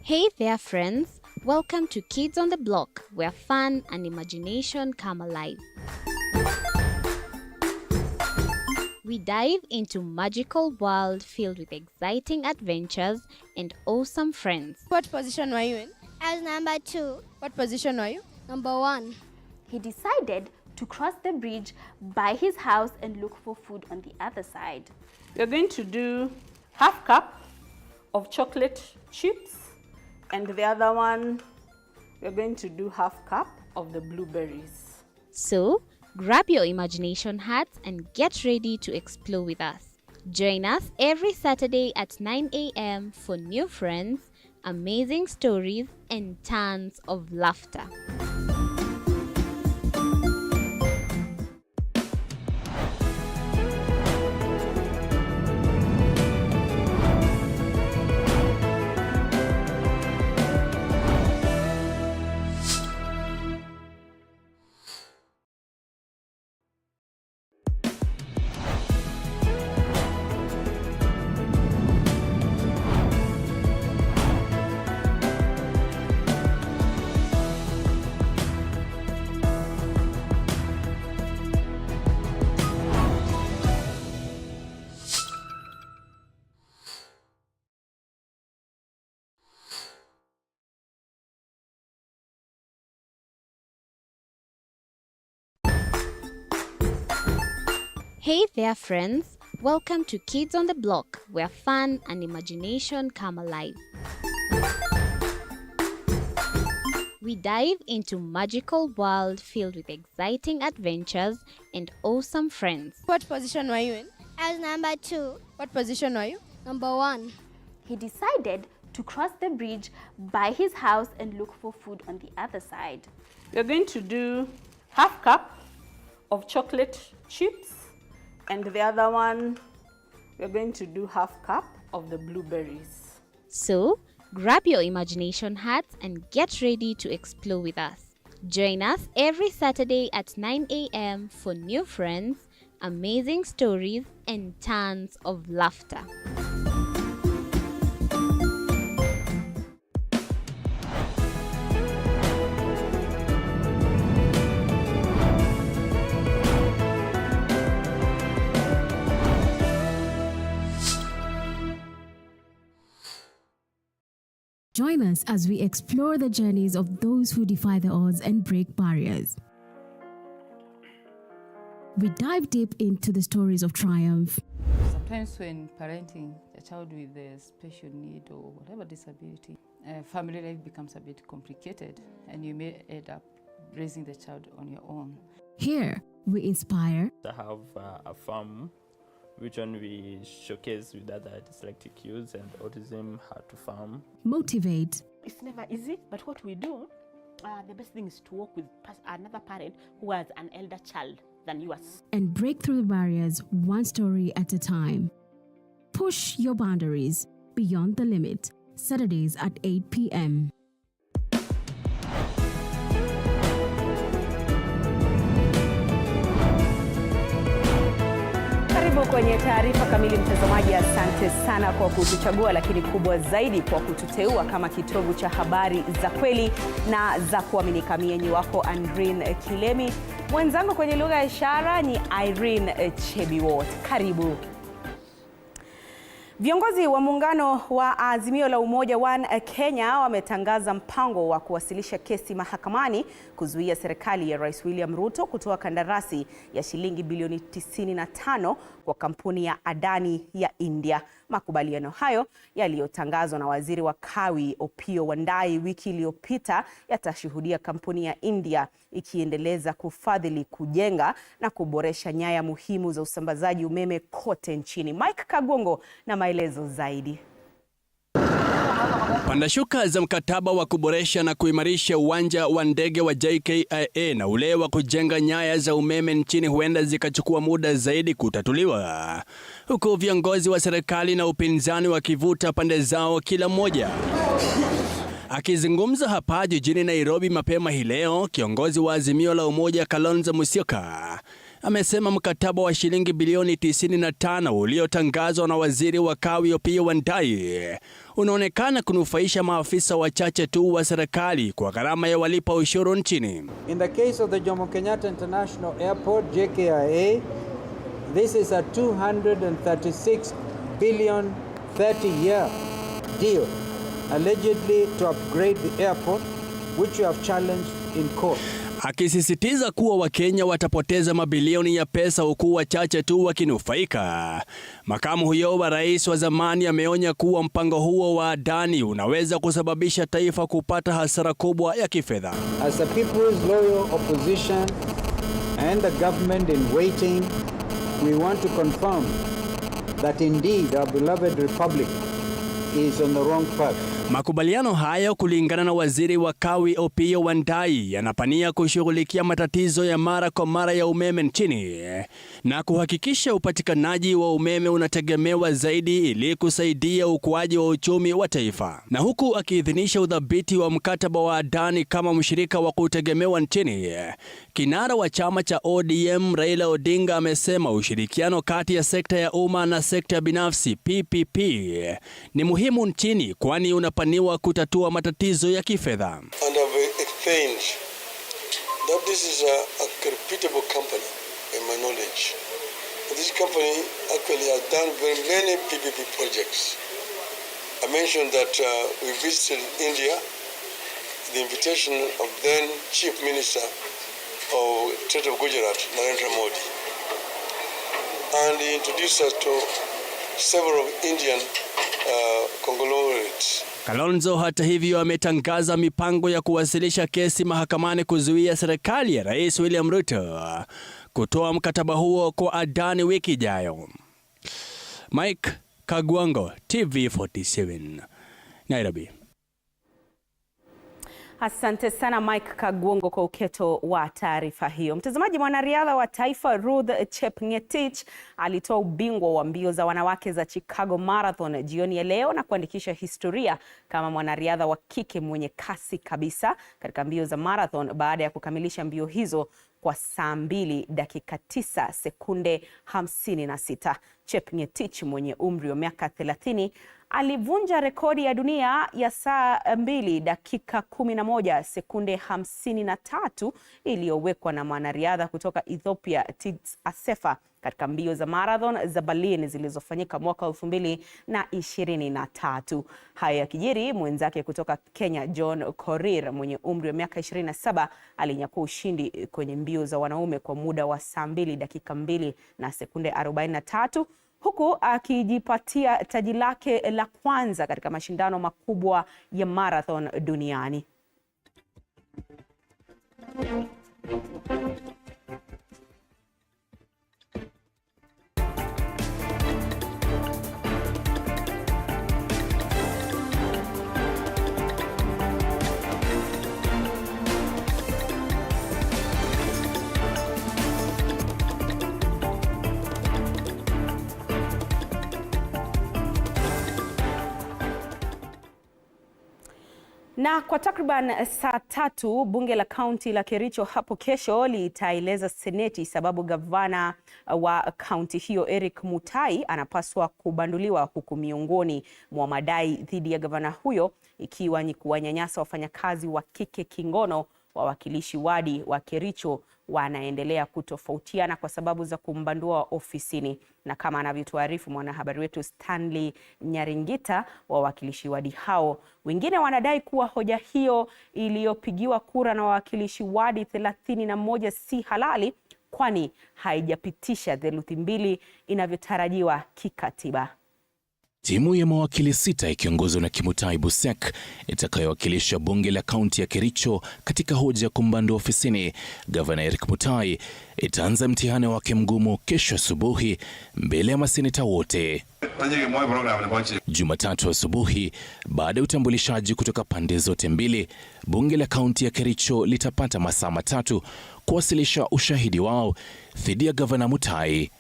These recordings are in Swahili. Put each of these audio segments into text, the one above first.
Hey there friends, welcome to Kids on the Block, where fun and imagination come alive. We dive into magical world filled with exciting adventures and awesome friends. What position were you in? I was number 2. What position were you? Number 1. He decided to cross the bridge by his house and look for food on the other side. We're going to do half cup of chocolate chips, and the other one, we're going to do half cup of the blueberries. So, grab your imagination hats and get ready to explore with us. Join us every Saturday at 9 a.m. for new friends, amazing stories, and tons of laughter. Hey there friends, welcome to Kids on the Block, where fun and imagination come alive. We dive into magical world filled with exciting adventures and awesome friends. What position were you in? I was number 2. What position were you? Number 1. He decided to cross the bridge by his house and look for food on the other side. We're going to do half cup of chocolate chips, and the other one, we're going to do half cup of the blueberries. So, grab your imagination hats and get ready to explore with us. Join us every Saturday at 9 a.m. for new friends, amazing stories, and tons of laughter. Join us as we explore the journeys of those who defy the odds and break barriers. We dive deep into the stories of triumph. Sometimes when parenting a child with a special need or whatever disability, family life becomes a bit complicated and you may end up raising the child on your own. Here, we inspire. I have a farm which one we showcase with other dyslexic youths and autism, how to farm. Motivate. It's never easy, but what we do, the best thing is to work with another parent who has an elder child than yours. And break through the barriers one story at a time. Push your boundaries beyond the limit. Saturdays at 8 p.m. Kwenye taarifa kamili mtazamaji, asante sana kwa kutuchagua, lakini kubwa zaidi kwa kututeua kama kitovu cha habari za kweli na za kuaminika. Mimi wako Andrine Kilemi, mwenzangu kwenye lugha ya ishara ni Irene Chebiwot. Karibu. Viongozi wa muungano wa Azimio la Umoja One Kenya wametangaza mpango wa kuwasilisha kesi mahakamani kuzuia serikali ya Rais William Ruto kutoa kandarasi ya shilingi bilioni 95 kwa kampuni ya Adani ya India. Makubaliano hayo yaliyotangazwa na Waziri wa Kawi Opiyo Wandayi wiki iliyopita yatashuhudia kampuni ya India ikiendeleza kufadhili, kujenga na kuboresha nyaya muhimu za usambazaji umeme kote nchini. Mike Kagongo na maelezo zaidi. Pandashuka za mkataba wa kuboresha na kuimarisha uwanja wa ndege wa JKIA na ule wa kujenga nyaya za umeme nchini huenda zikachukua muda zaidi kutatuliwa, huku viongozi wa serikali na upinzani wakivuta pande zao kila mmoja. Akizungumza hapa jijini Nairobi mapema hii leo, kiongozi wa Azimio la Umoja Kalonzo Musyoka amesema mkataba wa shilingi bilioni 95 uliotangazwa na waziri wa kawi Opiyo Wandayi unaonekana kunufaisha maafisa wachache tu wa serikali kwa gharama ya walipa ushuru nchini. In the case of the Jomo Kenyatta International Airport, JKIA, this is a 236 billion 30-year deal, allegedly to upgrade the airport, which we have challenged in court. Akisisitiza kuwa Wakenya watapoteza mabilioni ya pesa huku wachache tu wakinufaika. Makamu huyo wa rais wa zamani ameonya kuwa mpango huo wa Adani unaweza kusababisha taifa kupata hasara kubwa ya kifedha. As a people's loyal opposition and the government in waiting, we want to confirm that indeed our beloved republic is on the wrong path. Makubaliano hayo, kulingana na waziri wa kawi Opiyo Wandayi, yanapania kushughulikia matatizo ya mara kwa mara ya umeme nchini na kuhakikisha upatikanaji wa umeme unategemewa zaidi ili kusaidia ukuaji wa uchumi wa taifa. Na huku akiidhinisha udhabiti wa mkataba wa Adani kama mshirika wa kutegemewa nchini, kinara wa chama cha ODM Raila Odinga amesema ushirikiano kati ya sekta ya umma na sekta binafsi PPP ni muhimu nchini, kwani unapaniwa kutatua matatizo ya kifedha. And I've explained that this is a reputable company in my knowledge. This company actually has done very many PPP projects. I mentioned that we visited India, the invitation of then Chief Minister of State of Gujarat, Narendra Modi, and he introduced us to several Indian conglomerates. Kalonzo hata hivyo ametangaza mipango ya kuwasilisha kesi mahakamani kuzuia serikali ya Rais William Ruto kutoa mkataba huo kwa Adani wiki ijayo. Mike Kagwango, TV47, Nairobi. Asante sana Mike Kagwango kwa uketo wa taarifa hiyo. Mtazamaji, mwanariadha wa taifa Ruth Chepngetich alitoa ubingwa wa mbio za wanawake za Chicago Marathon jioni ya leo na kuandikisha historia kama mwanariadha wa kike mwenye kasi kabisa katika mbio za marathon baada ya kukamilisha mbio hizo kwa saa 2 dakika 9 sekunde 56. Chepngetich mwenye umri wa miaka 30 alivunja rekodi ya dunia ya saa 2 dakika 11 sekunde 53 iliyowekwa na mwanariadha kutoka Ethiopia Tigst Assefa katika mbio za marathon za Berlin zilizofanyika mwaka 2023. Haya yakijiri, mwenzake kutoka Kenya John Korir mwenye umri wa miaka 27 alinyakua ushindi kwenye mbio za wanaume kwa muda wa saa 2 dakika 2 na sekunde 43, huku akijipatia taji lake la kwanza katika mashindano makubwa ya marathon duniani. Na kwa takriban saa 3 bunge la kaunti la Kericho hapo kesho litaeleza seneti sababu gavana wa kaunti hiyo Eric Mutai anapaswa kubanduliwa, huku miongoni mwa madai dhidi ya gavana huyo ikiwa ni kuwanyanyasa wafanyakazi wa kike kingono. Wawakilishi wadi wa Kericho wanaendelea kutofautiana kwa sababu za kumbandua ofisini, na kama anavyotuarifu mwanahabari wetu Stanley Nyaringita, wawakilishi wadi hao wengine wanadai kuwa hoja hiyo iliyopigiwa kura na wawakilishi wadi 31 si halali, kwani haijapitisha theluthi 2 inavyotarajiwa kikatiba. Timu ya mawakili 6 ikiongozwa na Kimutai Busek itakayowakilisha bunge la kaunti ya Kericho katika hoja ya kumbandua ofisini gavana Eric Mutai itaanza mtihani wake mgumu kesho asubuhi mbele ya maseneta wote. Jumatatu asubuhi, baada ya utambulishaji kutoka pande zote mbili, bunge la kaunti ya Kericho litapata masaa 3 kuwasilisha ushahidi wao dhidi ya gavana Mutai.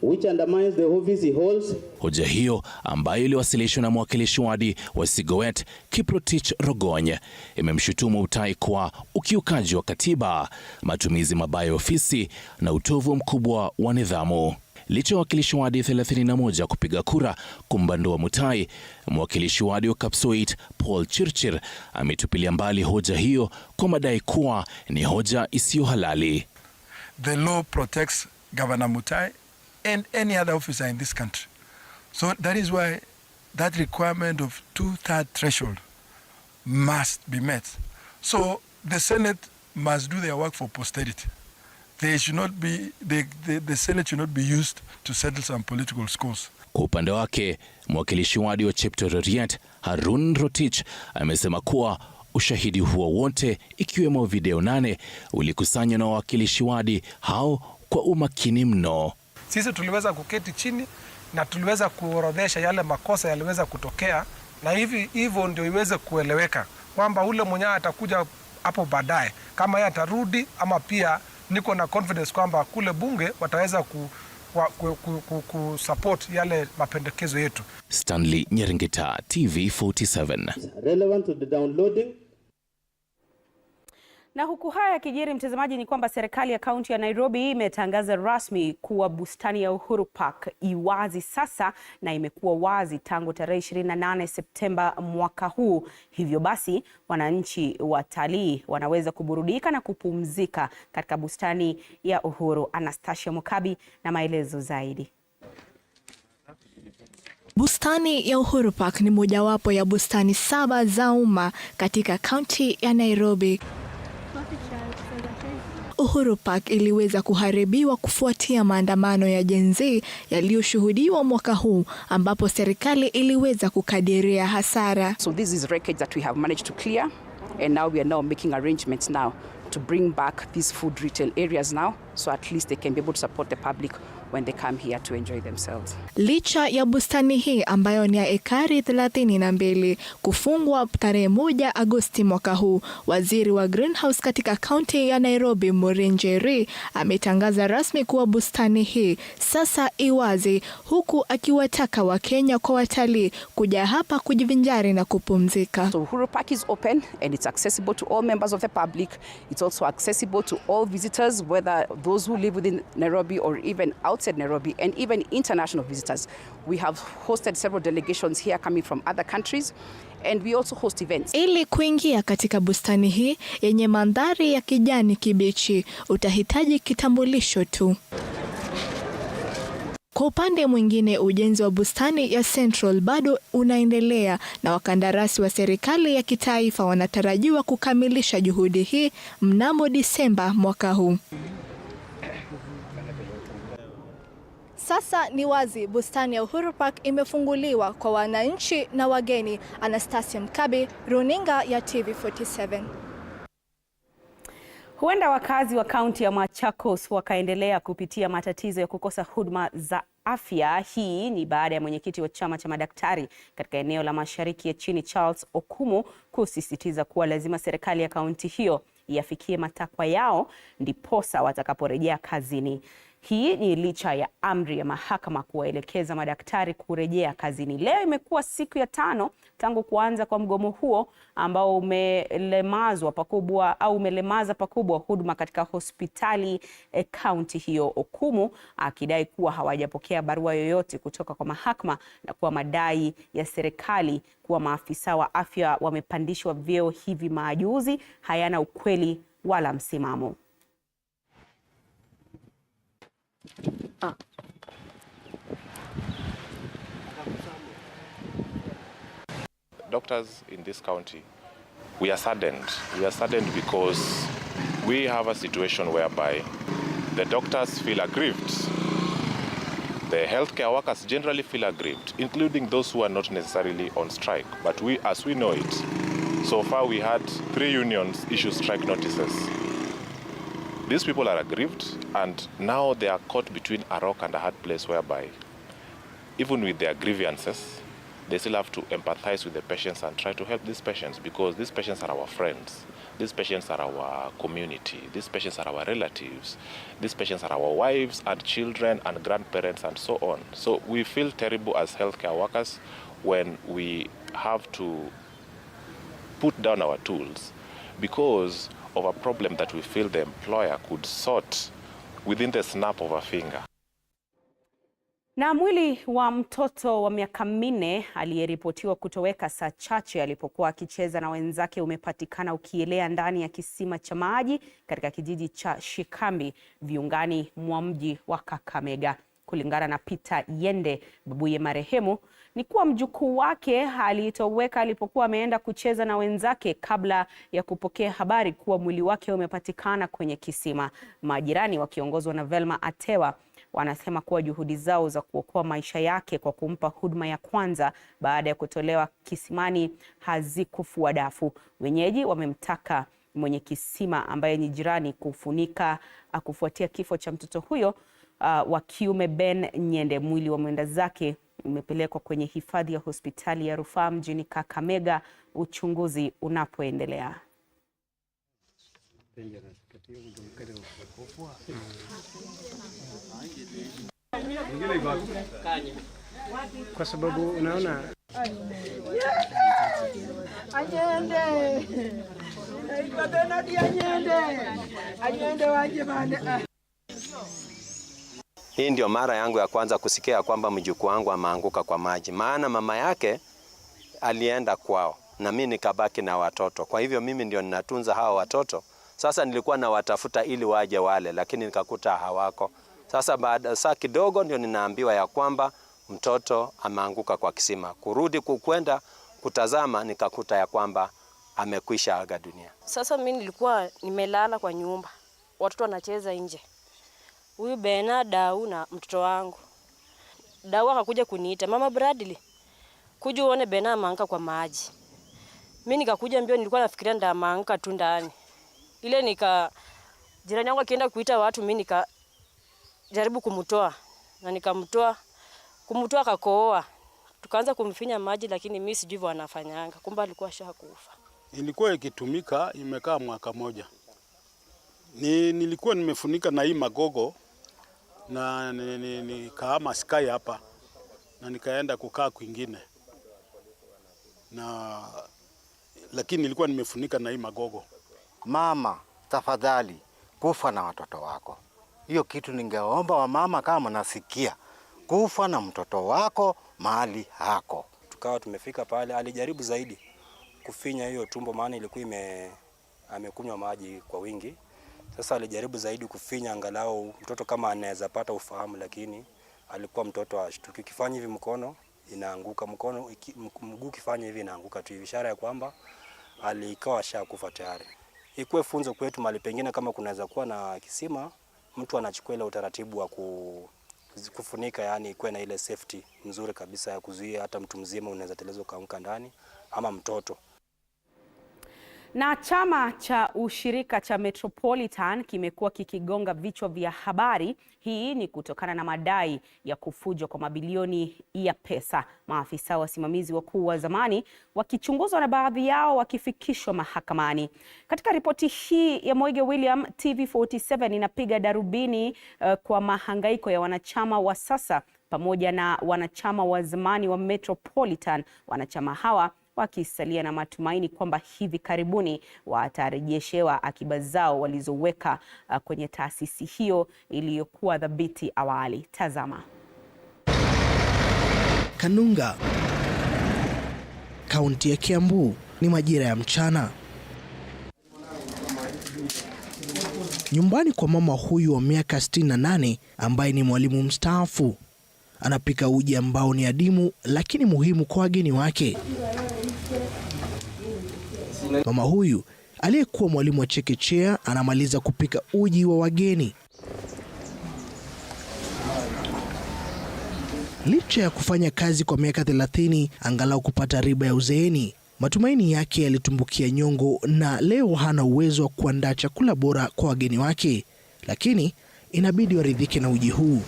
which undermines the office he holds. Hoja hiyo ambayo iliwasilishwa na mwakilishi wadi wa Sigowet Kiprotich Rogony imemshutumu Utai kwa ukiukaji wa katiba, matumizi mabaya ya ofisi na utovu mkubwa wa nidhamu. Licha wakilishi wadi 31 kupiga kura kumbandua Mutai, mwakilishi wadi wa Kapsoit Paul Chirchir ametupilia mbali hoja hiyo kwa madai kuwa ni hoja isiyo halali. The law protects Governor Mutai and any other officer in this country. So that is why that requirement of 2/3 threshold must be met. So the Senate must do their work for posterity. They should not be, the Senate should not be used to settle some political scores. Kwa upande wake, mwakilishi wadi wa Cheptororiet Harun Rotich amesema kuwa ushahidi huo wote ikiwemo video 8 ulikusanywa na wawakilishi wadi hao kwa umakini mno. Sisi tuliweza kuketi chini na tuliweza kuorodhesha yale makosa yaliweza kutokea, na hivyo ndio iweze kueleweka kwamba ule mwenye atakuja hapo baadaye kama yeye atarudi, ama pia niko na confidence kwamba kule bunge wataweza kusupport yale mapendekezo yetu. Stanley Nyeringita, TV47. Relevant to the downloading. Na huku haya kijiri, mtazamaji, ni kwamba serikali ya kaunti ya Nairobi imetangaza rasmi kuwa bustani ya Uhuru Park iwazi sasa, na imekuwa wazi tangu tarehe 28 Septemba mwaka huu. Hivyo basi wananchi watalii wanaweza kuburudika na kupumzika katika bustani ya Uhuru. Anastasia Mukabi na maelezo zaidi. Bustani ya Uhuru Park ni mojawapo ya bustani 7 za umma katika kaunti ya Nairobi. Uhuru Park iliweza kuharibiwa kufuatia maandamano ya Gen Z yaliyoshuhudiwa mwaka huu, ambapo serikali iliweza kukadiria hasara. So this is wreckage that we have managed to clear, and now we are making arrangements now to bring back these food retail areas now, so at least they can be able to support the public when they come here to enjoy themselves. Licha ya bustani hii ambayo ni ya ekari 32 kufungwa tarehe 1 Agosti mwaka huu, waziri wa greenhouse katika kaunti ya Nairobi Maureen Njeri ametangaza rasmi kuwa bustani hii sasa iwazi, huku akiwataka Wakenya kwa watalii kuja hapa kujivinjari na kupumzika. So Uhuru Park is open and it's accessible to all members of the public. It's also accessible to all visitors, whether those who live within Nairobi or even outside Nairobi, and even international visitors. We have hosted several delegations here coming from other countries, and we also host events. Ili kuingia katika bustani hii yenye mandhari ya kijani kibichi, utahitaji kitambulisho tu. Kwa upande mwingine, ujenzi wa bustani ya Central bado unaendelea, na wakandarasi wa serikali ya kitaifa wanatarajiwa kukamilisha juhudi hii mnamo Disemba mwaka huu. Sasa ni wazi bustani ya Uhuru Park imefunguliwa kwa wananchi na wageni. Anastasia Mkabi, runinga ya TV47. Huenda wakazi wa kaunti ya Machakos wakaendelea kupitia matatizo ya kukosa huduma za afya. Hii ni baada ya mwenyekiti wa chama cha madaktari katika eneo la Mashariki ya Chini Charles Okumu kusisitiza kuwa lazima serikali ya kaunti hiyo iafikie matakwa yao ndiposa watakaporejea kazini. Hii ni licha ya amri ya mahakama kuwaelekeza madaktari kurejea kazini. Leo imekuwa siku ya 5 tangu kuanza kwa mgomo huo ambao umelemaza pakubwa huduma katika hospitali kaunti hiyo. Okumu akidai kuwa hawajapokea barua yoyote kutoka kwa mahakama na kuwa madai ya serikali kuwa maafisa wa afya wamepandishwa vyeo hivi majuzi hayana ukweli wala msimamo. Doctors in this county, we are saddened. We are saddened because we have a situation whereby the doctors feel aggrieved. The healthcare workers generally feel aggrieved, including those who are not necessarily on strike. But as we know it, so far we had 3 unions issue strike notices. These people are aggrieved, and now they are caught between a rock and a hard place whereby, even with their grievances, they still have to empathize with the patients and try to help these patients, because these patients are our friends. These patients are our community. These patients are our relatives. These patients are our wives and children and grandparents and so on. So we feel terrible as healthcare workers when we have to put down our tools because of a problem that we feel the employer could sort within the snap of a finger. Na mwili wa mtoto wa miaka 4 aliyeripotiwa kutoweka saa chache alipokuwa akicheza na wenzake umepatikana ukielea ndani ya kisima cha maji katika kijiji cha Shikambi viungani mwa mji wa Kakamega. Kulingana na Peter Yende, babuye marehemu, ni kuwa mjukuu wake alitoweka alipokuwa ameenda kucheza na wenzake kabla ya kupokea habari kuwa mwili wake umepatikana kwenye kisima. Majirani wakiongozwa na Velma Atewa wanasema kuwa juhudi zao za kuokoa maisha yake kwa kumpa huduma ya kwanza baada ya kutolewa kisimani hazikufua dafu. Wenyeji wamemtaka mwenye kisima ambaye ni jirani kufunika kufuatia kifo cha mtoto huyo wa kiume Ben Nyende. Mwili wa mwenda zake umepelekwa kwenye hifadhi ya hospitali ya rufaa mjini Kakamega, uchunguzi unapoendelea. Kwa sababu unaona hii ndio mara yangu ya kwanza kusikia kwamba mjukuu wangu ameanguka kwa maji. Maana mama yake alienda kwao na mimi nikabaki na watoto. Kwa hivyo mimi ndio ninatunza hao watoto. Sasa nilikuwa nawatafuta ili waje wale, lakini nikakuta hawako. Sasa baada saa kidogo ndio ninaambiwa ya kwamba mtoto ameanguka kwa kisima. Kurudi kwenda kutazama nikakuta ya kwamba amekwisha aga dunia. Sasa mimi nilikuwa nimelala kwa nyumba. Watoto wanacheza nje. Huyu Bena Dau na mtoto wangu. Dau akakuja kuniita, "Mama Bradley, kuja uone Bena ameanguka kwa maji." Mimi nikakuja mbio, nilikuwa nafikiria ndio ameanguka tu ndani. Ile jirani yangu akienda kuita watu, mimi nikajaribu kumtoa na nikamtoa, kumtoa akakohoa. Tukaanza kumfinya maji, lakini mimi sijui hivyo anafanyanga. Kumbe alikuwa shakufa. Ilikuwa ikitumika, imekaa mwaka moja. Nilikuwa nimefunika na hii magogo na nikahama sky hapa na nikaenda kukaa kwingine. Lakini nilikuwa nimefunika na hii magogo. Mama, tafadhali kufa na watoto wako. Hiyo kitu ningeomba wa mama kama nasikia. Kufa na mtoto wako mahali hako. Tukawa tumefika pale, alijaribu zaidi kufinya hiyo tumbo maana ilikuwa amekunywa maji kwa wingi. Sasa alijaribu zaidi kufinya angalau mtoto kama anaweza pata ufahamu, lakini alikuwa mtoto ashtuki. Kifanya hivi mkono inaanguka, mguu kifanya hivi inaanguka tu, ishara ya kwamba alikuwa shakufa tayari. Ikuwe funzo kwetu mahali pengine kama kunaweza kuwa na kisima, mtu anachukua ile utaratibu wa kufunika, yani ikuwe na ile safety nzuri kabisa ya kuzuia hata mtu mzima unaweza teleza kaanguka ndani ama mtoto. Na chama cha ushirika cha Metropolitan kimekuwa kikigonga vichwa vya habari. Hii ni kutokana na madai ya kufujwa kwa mabilioni ya pesa. Maafisa wasimamizi wakuu wa zamani wakichunguzwa na baadhi yao wakifikishwa mahakamani. Katika ripoti hii ya Moige William, TV47 inapiga darubini kwa mahangaiko ya wanachama wa sasa pamoja na wanachama wa zamani wa Metropolitan. Wanachama hawa wakisalia na matumaini kwamba hivi karibuni watarejeshewa akiba zao walizoweka kwenye taasisi hiyo iliyokuwa dhabiti awali. Tazama. Kanunga, kaunti ya Kiambu, ni majira ya mchana. Nyumbani kwa mama huyu wa miaka 68 ambaye ni mwalimu mstaafu, anapika uji ambao ni adimu lakini muhimu kwa wageni wake. Mama huyu aliyekuwa mwalimu wa chekechea anamaliza kupika uji wa wageni. Licha ya kufanya kazi kwa miaka 30 angalau kupata riba ya uzeeni, matumaini yake yalitumbukia nyongo na leo hana uwezo wa kuandaa chakula bora kwa wageni wake, lakini inabidi waridhike na uji huu.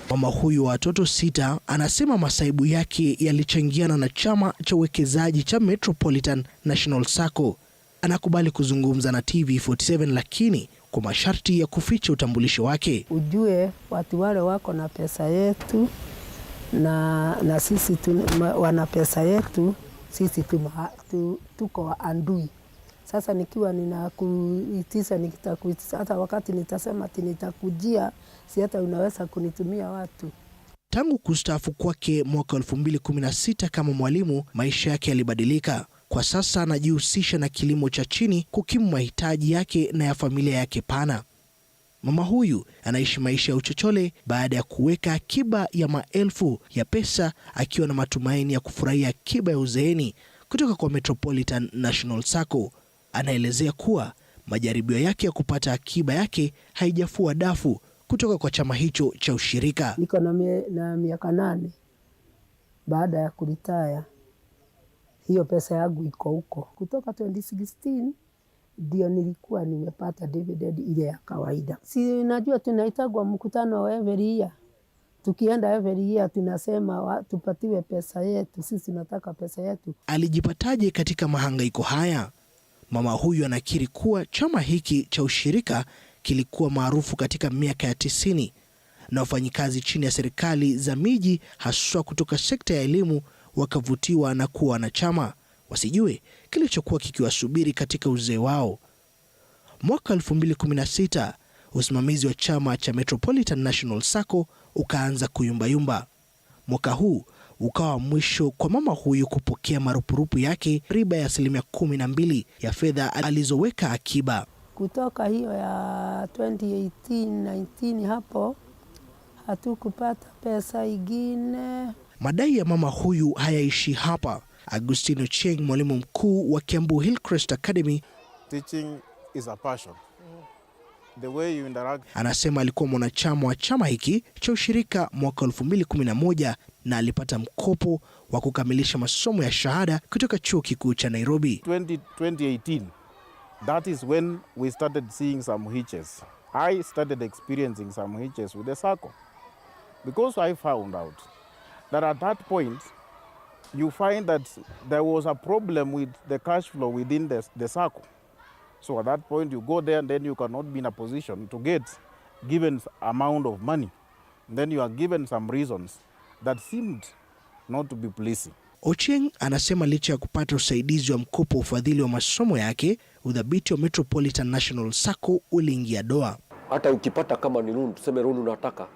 Mama huyu wa watoto 6 anasema masaibu yake yalichangiana na chama cha uwekezaji cha Metropolitan National Sacco. Anakubali kuzungumza na TV47 lakini kwa masharti ya kuficha utambulisho wake. Ujue watu wale wako na pesa yetu na sisi wana pesa yetu, sisi tuko waandui. Sasa nikiwa ninakuitisha nikitakuitisha, hata wakati nitasema ati nitakujia, si hata unaweza kunitumia watu. Tangu kustaafu kwake mwaka 2016 kama mwalimu, maisha yake yalibadilika. Kwa sasa anajihusisha na kilimo cha chini kukimu mahitaji yake na ya familia yake pana. Mama huyu anaishi maisha ya uchochole baada ya kuweka akiba ya maelfu ya pesa, akiwa na matumaini ya kufurahia akiba ya uzeeni kutoka kwa Metropolitan National Sacco. Anaelezea kuwa majaribio yake ya kupata akiba yake haijafua dafu kutoka kwa chama hicho cha ushirika. Niko na miaka 8 baada ya kuritaya. Hiyo pesa yangu iko huko. Kutoka 2016 ndio nilikuwa nimepata dividend ile ya kawaida. Si najua tunaitagwa mkutano every year. Tukienda every year tunasema tupatiwe pesa yetu, sisi tunataka pesa yetu. Alijipataje katika mahangaiko haya? Mama huyu anakiri kuwa chama hiki cha ushirika kilikuwa maarufu katika miaka ya 90 na wafanyikazi chini ya serikali za miji haswa kutoka sekta ya elimu wakavutiwa na kuwa wanachama, wasijue kilichokuwa kikiwasubiri katika uzee wao. Mwaka 2016 usimamizi wa chama cha Metropolitan National Sacco ukaanza kuyumbayumba. Mwaka huu ukawa mwisho kwa mama huyu kupokea marupurupu yake, riba ya 12% ya fedha alizoweka akiba. Kutoka hiyo ya 2018-19 hapo hatukupata pesa ingine. Madai ya mama huyu hayaishi hapa. Agustino Cheng, mwalimu mkuu wa Kiambu Hillcrest Academy, teaching is a passion. The way you interact. Anasema alikuwa mwanachama wa chama hiki cha ushirika mwaka 2011 na alipata mkopo wa kukamilisha masomo ya shahada kutoka chuo kikuu cha Nairobi. 2018, that is when we started seeing some hitches. I started experiencing some hitches with the Sacco because I found out that at that point you find that there was a problem with the cash flow within the Sacco. So at that point you go there and then you cannot be in a position to get given amount of money. Then you are given some reasons that seemed not to be pleasing. Ochieng anasema licha ya kupata usaidizi wa mkopo ufadhili wa masomo yake, udhabiti wa Metropolitan National Sacco uliingia doa. Hata ukipata kama ni loan, tuseme loan unataka,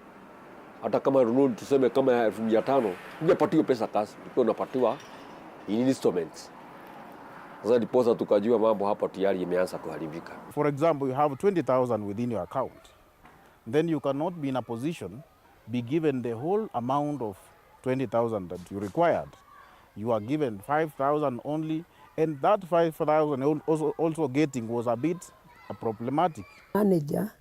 hata kama loan tuseme kama 5,000, hujapatiwa pesa kasi, uko unapatiwa in installments. Sasa deposit tukajua mambo hapa tayari imeanza kuharibika. For example, you have 20,000 within your account. Then you cannot be in a position be given the whole amount of 20,000 that you required. You are given 5,000 only, and that 5,000 also getting was a bit problematic. Manager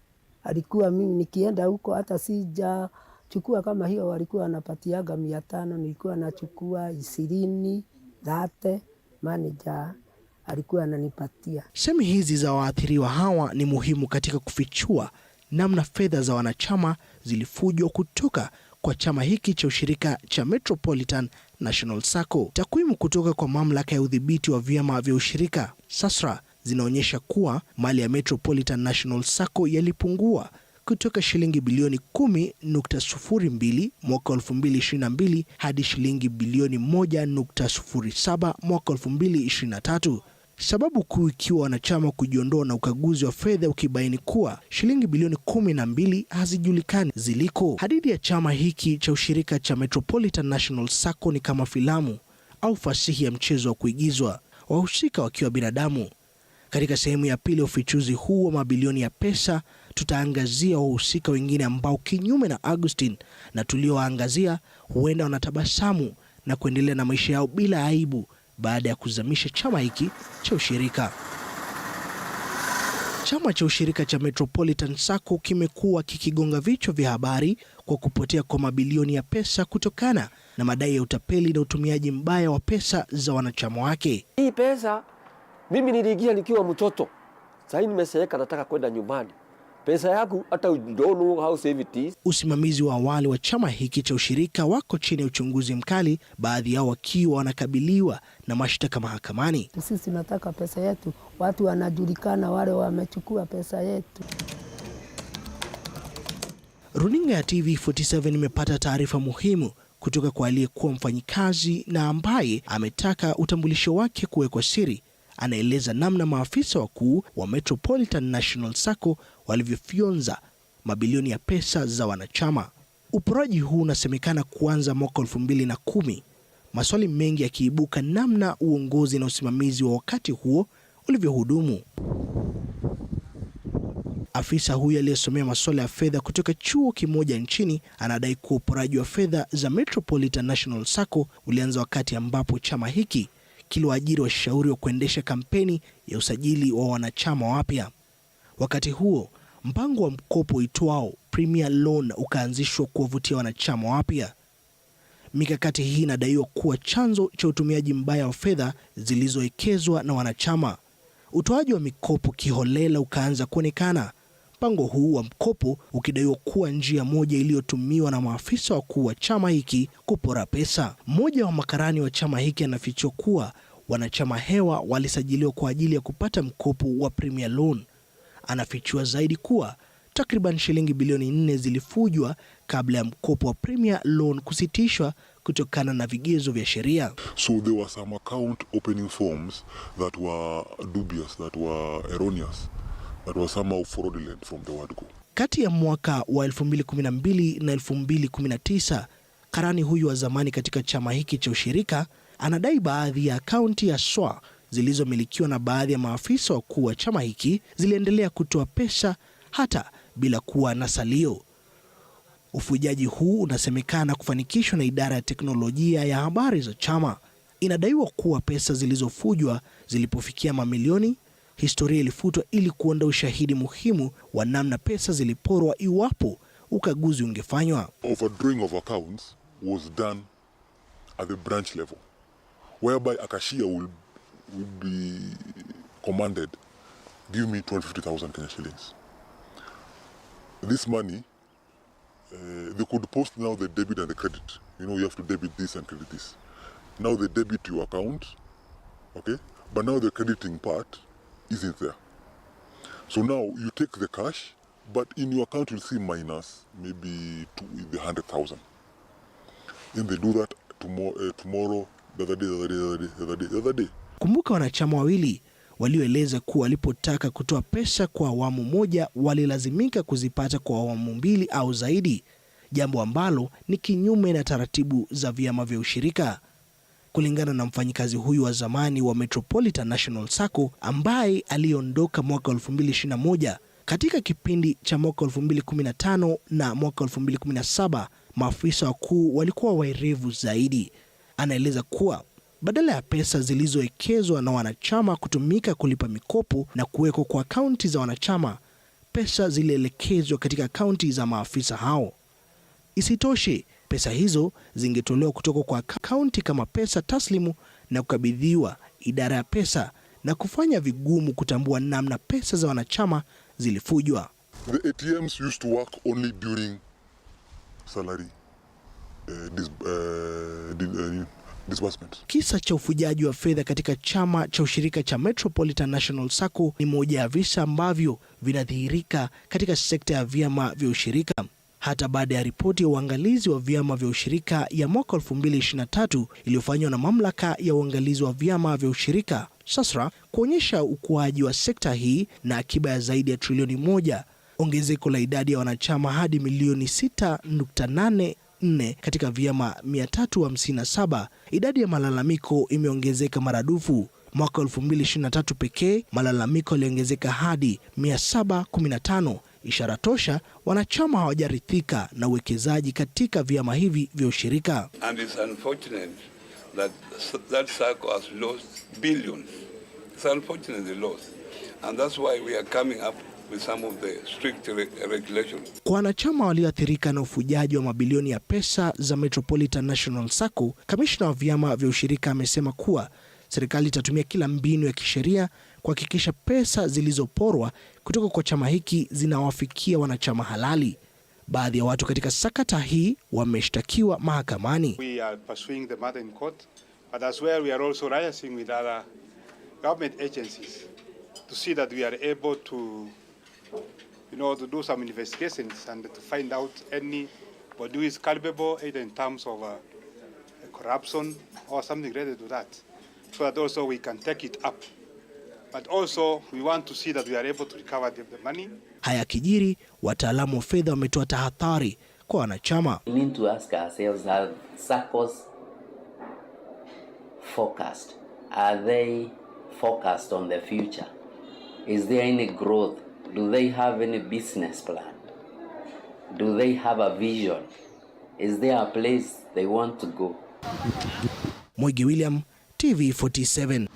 alikuwa mimi nikienda huko hata sija chukua kama hiyo walikuwa wanapatiaga 500, nilikuwa nachukua 20, 30. Manager alikuwa ananipatia. Semi hizi za waathiriwa hawa ni muhimu katika kufichua namna fedha za wanachama zilifujwa kutoka kwa chama hiki cha ushirika cha Metropolitan National Sacco. Takwimu kutoka kwa mamlaka ya udhibiti wa vyama vya ushirika SASRA zinaonyesha kuwa mali ya Metropolitan National Sacco yalipungua kutoka shilingi bilioni 10.02 mwaka 2022 hadi shilingi bilioni 1.07 mwaka 2023. Sababu kuu ikiwa wanachama kujiondoa na ukaguzi wa fedha ukibaini kuwa shilingi bilioni 12 hazijulikani ziliko. Hadithi ya chama hiki cha ushirika cha Metropolitan National Sacco ni kama filamu au fasihi ya mchezo wa kuigizwa, wahusika wakiwa binadamu. Katika sehemu ya pili ufichuzi huu wa mabilioni ya pesa, tutaangazia wahusika wengine ambao kinyume na Augustine na tulioangazia huenda wanatabasamu na kuendelea na maisha yao bila aibu baada ya kuzamisha chama hiki cha ushirika. Chama cha ushirika cha Metropolitan Sacco kimekuwa kikigonga vichwa vya habari kwa kupotea kwa mabilioni ya pesa kutokana na madai ya utapeli na utumiaji mbaya wa pesa za wanachama wake. Hii pesa mimi niliingia nikiwa mtoto. Sasa nimeseeka nataka kwenda nyumbani. Pesa yako hata don't know how safe it is. Usimamizi wa awali wa chama hiki cha ushirika wako chini ya uchunguzi mkali, baadhi yao wakiwa wanakabiliwa na mashtaka mahakamani. Sisi tunataka pesa yetu, watu wanajulikana wale wamechukua pesa yetu. Runinga ya TV47 imepata taarifa muhimu kutoka kwa aliyekuwa mfanyikazi na ambaye ametaka utambulisho wake kuwekwa siri. Anaeleza namna maafisa wakuu wa Metropolitan National Sacco walivyofyonza mabilioni ya pesa za wanachama. Uporaji huu unasemekana kuanza mwaka 2010. Maswali mengi yakiibuka namna uongozi na usimamizi wa wakati huo ulivyohudumu. Afisa huyu aliyesomea masuala ya fedha kutoka chuo kimoja nchini anadai kuwa uporaji wa fedha za Metropolitan National Sacco ulianza wakati ambapo chama hiki kiliwaajiri washauri wa kuendesha kampeni ya usajili wa wanachama wapya. Wakati huo, mpango wa mkopo itwao Premier Loan ukaanzishwa kuwavutia wanachama wapya. Mikakati hii inadaiwa kuwa chanzo cha utumiaji mbaya wa fedha zilizowekezwa na wanachama. Utoaji wa mikopo kiholela ukaanza kuonekana. Mpango huu wa mkopo ukidaiwa kuwa njia moja iliyotumiwa na maafisa wakuu wa chama hiki kupora pesa. Mmoja wa makarani wa chama hiki anafichua kuwa wanachama hewa walisajiliwa kwa ajili ya kupata mkopo wa Premier Loan. Anafichua zaidi kuwa takriban shilingi bilioni 4 zilifujwa kabla ya mkopo wa Premier Loan kusitishwa kutokana na vigezo vya sheria. So there were some account opening forms that were dubious, that were erroneous, that were somehow fraudulent from the word go. Kati ya mwaka wa 2012 na 2019, karani huyu wa zamani katika chama hiki cha ushirika anadai baadhi ya akaunti ya SWA zilizomilikiwa na baadhi ya maafisa wakuu wa chama hiki ziliendelea kutoa pesa hata bila kuwa na salio. Ufujaji huu unasemekana kufanikishwa na idara ya teknolojia ya habari za chama. Inadaiwa kuwa pesa zilizofujwa zilipofikia mamilioni, historia ilifutwa ili kuondoa ushahidi muhimu wa namna pesa ziliporwa iwapo ukaguzi ungefanywa. Overdrawing of accounts was done at the branch level, whereby a cashier will be commanded, give me 250,000 Kenya shillings. This money, they could post now the debit and the credit. You know, you have to debit this and credit this. Now they debit your account, okay? But now the crediting part isn't there. So now you take the cash, but in your account you'll see minus maybe 100,000. Then they do that tomorrow, the other day. Kumbuka wanachama wawili walioeleza kuwa walipotaka kutoa pesa kwa awamu moja walilazimika kuzipata kwa awamu 2 au zaidi, jambo ambalo ni kinyume na taratibu za vyama vya ushirika. Kulingana na mfanyikazi huyu wa zamani wa Metropolitan National Sacco ambaye aliondoka mwaka 2021, katika kipindi cha mwaka 2015 na mwaka 2017 maafisa wakuu walikuwa waerevu zaidi. Anaeleza kuwa badala ya pesa zilizowekezwa na wanachama kutumika kulipa mikopo na kuwekwa kwa akaunti za wanachama, pesa zilielekezwa katika akaunti za maafisa hao. Isitoshe, pesa hizo zingetolewa kutoka kwa akaunti kama pesa taslimu na kukabidhiwa idara ya pesa na kufanya vigumu kutambua namna pesa za wanachama zilifujwa. The ATMs used to work only during salary disbursement. Kisa cha ufujaji wa fedha katika chama cha ushirika cha Metropolitan National Sacco ni moja ya visa ambavyo vinadhihirika katika sekta ya vyama vya ushirika. Hata baada ya ripoti ya uangalizi wa vyama vya ushirika ya mwaka 2023 iliyofanywa na mamlaka ya uangalizi wa vyama vya ushirika SASRA kuonyesha ukuaji wa sekta hii na akiba ya zaidi ya trilioni 1, ongezeko la idadi ya wanachama hadi milioni 6.84 katika vyama 357, idadi ya malalamiko imeongezeka maradufu. Mwaka 2023 pekee malalamiko yaliongezeka hadi 715, ishara tosha wanachama hawajarithika na uwekezaji katika vyama hivi vya ushirika. And it's unfortunate that Sacco has lost billions. It's unfortunately lost. And that's why we are coming up with some of the strict regulations. Kwa wanachama walioathirika na ufujaji wa mabilioni ya pesa za Metropolitan National Sacco, kamishna wa vyama vya ushirika amesema kuwa serikali itatumia kila mbinu ya kisheria kuhakikisha pesa zilizoporwa kutoka kwa chama hiki zinawafikia wanachama halali. Baadhi ya watu katika sakata hii wameshtakiwa mahakamani. We are pursuing the matter in court, but as well we are also liaising with other government agencies to see that we are able to, to do some investigations and to find out anybody who is culpable, either in terms of corruption or something related to that, so that also we can take it up. But also we want to see that we are able to recover the money. Haya kijiri, wataalamu wa fedha wametoa tahadhari kwa wanachama. We need to ask ourselves, are Saccos focused? Are they focused on the future? Is there any growth? Do they have any business plan? Do they have a vision? Is there a place they want to go? Mwigi William, TV47.